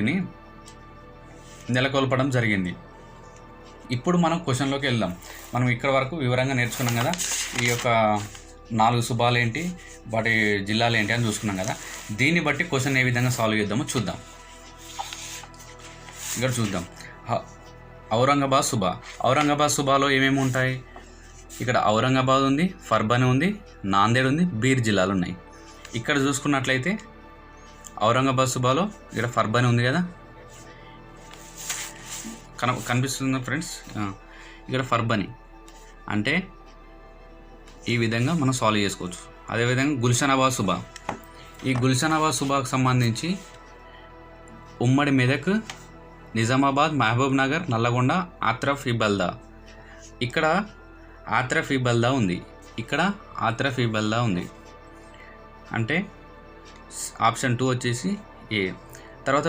ని నెలకొల్పడం జరిగింది. ఇప్పుడు మనం క్వశ్చన్లోకి వెళ్దాం. మనం ఇక్కడ వరకు వివరంగా నేర్చుకున్నాం కదా, ఈ యొక్క 4 సుబాలు ఏంటి, వాటి జిల్లాలు ఏంటి అని చూసుకున్నాం కదా. దీన్ని బట్టి క్వశ్చన్ ఏ విధంగా సాల్వ్ చేద్దామో చూద్దాం. ఇక్కడ చూద్దాం. ఔరంగాబాద్ సుబా. ఔరంగాబాద్ సుబాలో ఏమేమి ఉంటాయి? ఇక్కడ ఔరంగాబాద్ ఉంది, ఫర్బన్ ఉంది, నాందేడ్ ఉంది, బీర్ జిల్లాలు ఉన్నాయి. ఇక్కడ చూసుకున్నట్లయితే ఔరంగాబాద్ సుబాలో ఇక్కడ ఫర్బన్ ఉంది కదా, కనిపిస్తుంది ఫ్రెండ్స్. ఇక్కడ ఫర్బని అంటే ఈ విధంగా మనం సాల్వ్ చేసుకోవచ్చు. అదేవిధంగా గుల్షనాబాద్ సుబా. ఈ గుల్షనాబాద్ సుబాకు సంబంధించి ఉమ్మడి మెదక్, నిజామాబాద్, మహబూబ్ నగర్, నల్లగొండ, ఆత్రఫ్ ఈ బల్దా. ఇక్కడ ఆత్రఫ్ ఈ బల్దా ఉంది, ఇక్కడ ఆత్రఫ్ ఈ బల్దా ఉంది. అంటే ఆప్షన్ 2 వచ్చేసి ఏ. తర్వాత